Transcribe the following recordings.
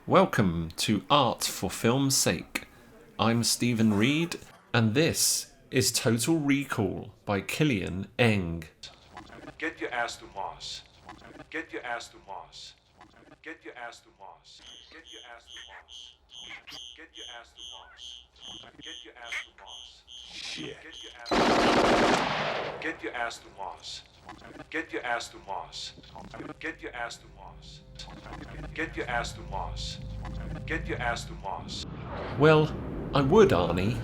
Welcome to Art for Film's Sake. I'm Stephen Reed, and this is Total Recall by Killian Eng. Get your ass to Mars. Get your ass to Mars. Get your ass to Mars. Get your ass to Mars. Get your ass to Mars. Get your ass to Mars. Shit. Get your ass to Mars. Get your ass to Mars. Get your ass to Mars. Get your ass to Mars. Get your ass to Mars. Well, I would, Arnie,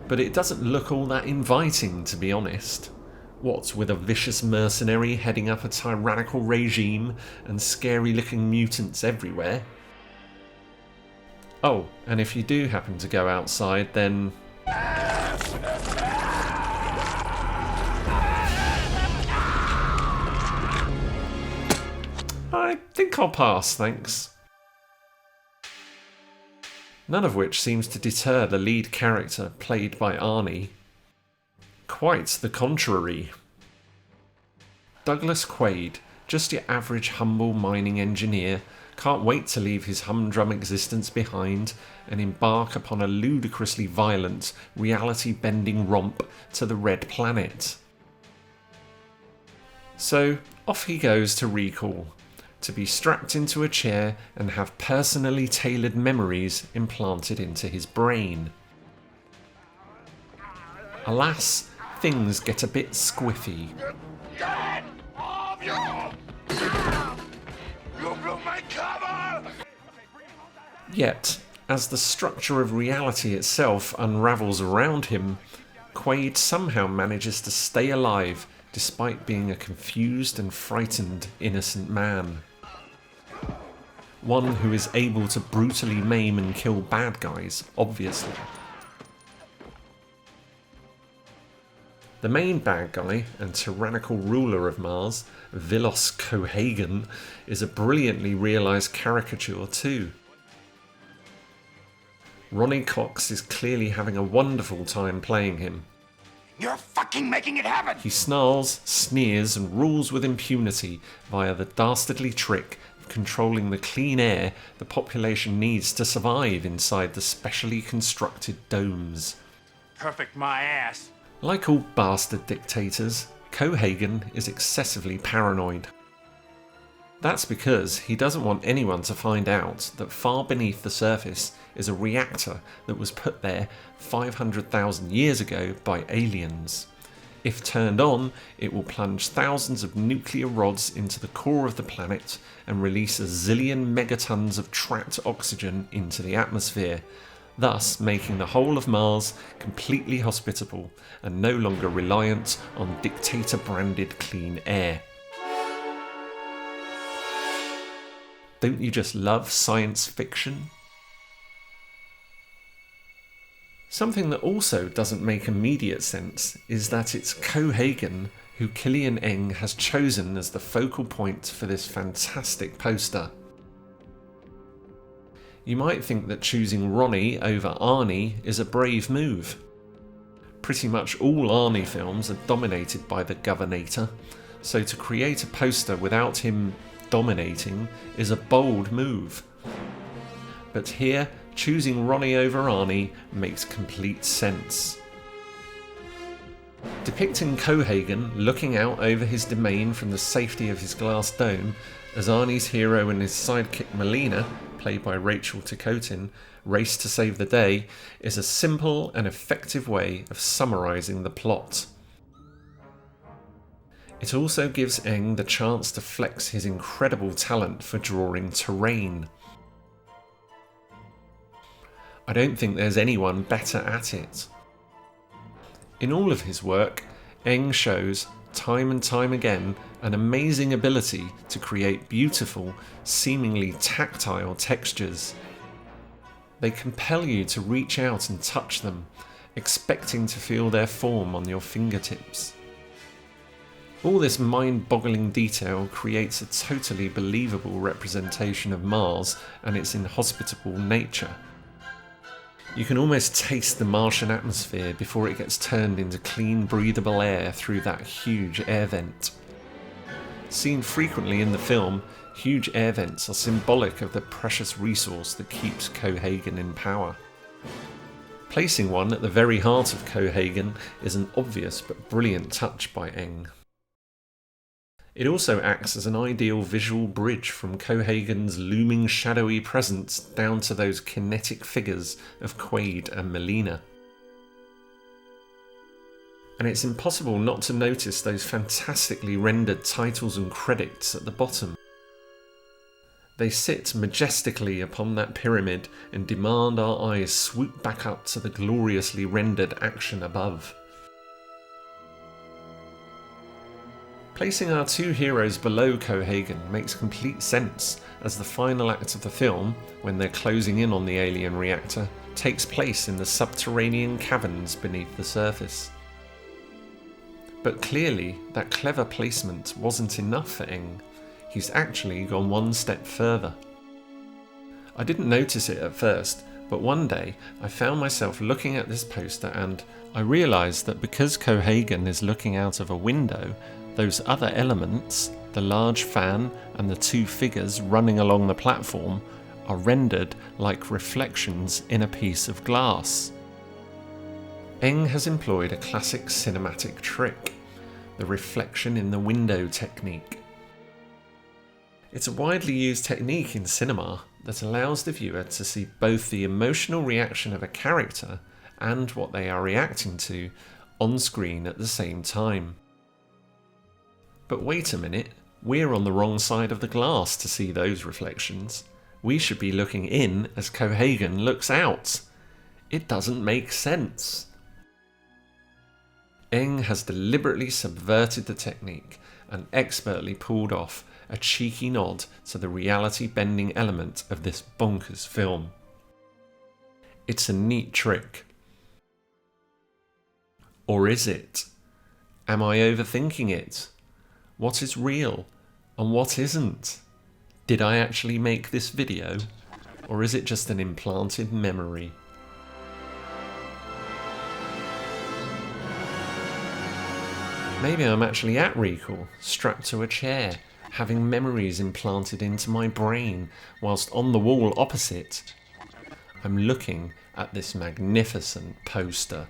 but it doesn't look all that inviting, to be honest. What with a vicious mercenary heading up a tyrannical regime and scary-looking mutants everywhere? Oh, and if you do happen to go outside, then... I think I'll pass, thanks. None of which seems to deter the lead character, played by Arnie. Quite the contrary. Douglas Quaid, just your average humble mining engineer, can't wait to leave his humdrum existence behind and embark upon a ludicrously violent, reality-bending romp to the Red Planet. So, off he goes to Recall, to be strapped into a chair and have personally tailored memories implanted into his brain. Alas, things get a bit squiffy. Yet, as the structure of reality itself unravels around him, Quaid somehow manages to stay alive despite being a confused and frightened innocent man. One who is able to brutally maim and kill bad guys, obviously. The main bad guy and tyrannical ruler of Mars, Vilos Cohagen, is a brilliantly realised caricature too. Ronnie Cox is clearly having a wonderful time playing him. You're fucking making it happen! He snarls, sneers and rules with impunity via the dastardly trick of controlling the clean air the population needs to survive inside the specially constructed domes. Perfect my ass. Like all bastard dictators, Cohagen is excessively paranoid. That's because he doesn't want anyone to find out that far beneath the surface is a reactor that was put there 500,000 years ago by aliens. If turned on, it will plunge thousands of nuclear rods into the core of the planet and release a zillion megatons of trapped oxygen into the atmosphere, thus making the whole of Mars completely hospitable and no longer reliant on dictator-branded clean air. Don't you just love science fiction? Something that also doesn't make immediate sense is that it's Cohagen who Killian Eng has chosen as the focal point for this fantastic poster. You might think that choosing Ronnie over Arnie is a brave move. Pretty much all Arnie films are dominated by the Governator, so to create a poster without him dominating is a bold move. But here, choosing Ronnie over Arnie makes complete sense. Depicting Cohagen looking out over his domain from the safety of his glass dome as Arnie's hero and his sidekick Melina, played by Rachel Ticotin, race to save the day is a simple and effective way of summarising the plot. It also gives Eng the chance to flex his incredible talent for drawing terrain. I don't think there's anyone better at it. In all of his work, Eng shows, time and time again, an amazing ability to create beautiful, seemingly tactile textures. They compel you to reach out and touch them, expecting to feel their form on your fingertips. All this mind-boggling detail creates a totally believable representation of Mars and its inhospitable nature. You can almost taste the Martian atmosphere before it gets turned into clean, breathable air through that huge air vent. Seen frequently in the film, huge air vents are symbolic of the precious resource that keeps Cohaagen in power. Placing one at the very heart of Cohaagen is an obvious but brilliant touch by Eng. It also acts as an ideal visual bridge from Cohaagen's looming shadowy presence down to those kinetic figures of Quaid and Melina. And it's impossible not to notice those fantastically rendered titles and credits at the bottom. They sit majestically upon that pyramid and demand our eyes swoop back up to the gloriously rendered action above. Placing our two heroes below Cohaagen makes complete sense, as the final act of the film, when they're closing in on the alien reactor, takes place in the subterranean caverns beneath the surface. But clearly, that clever placement wasn't enough for Eng. He's actually gone one step further. I didn't notice it at first, but one day I found myself looking at this poster and I realised that because Cohaagen is looking out of a window, those other elements, the large fan and the two figures running along the platform, are rendered like reflections in a piece of glass. Eng has employed a classic cinematic trick, the reflection in the window technique. It's a widely used technique in cinema that allows the viewer to see both the emotional reaction of a character and what they are reacting to on screen at the same time. But wait a minute, we're on the wrong side of the glass to see those reflections. We should be looking in as Cohaagen looks out. It doesn't make sense. Eng has deliberately subverted the technique and expertly pulled off a cheeky nod to the reality-bending element of this bonkers film. It's a neat trick. Or is it? Am I overthinking it? What is real and what isn't? Did I actually make this video, or is it just an implanted memory? Maybe I'm actually at recall, strapped to a chair, having memories implanted into my brain, whilst on the wall opposite, I'm looking at this magnificent poster.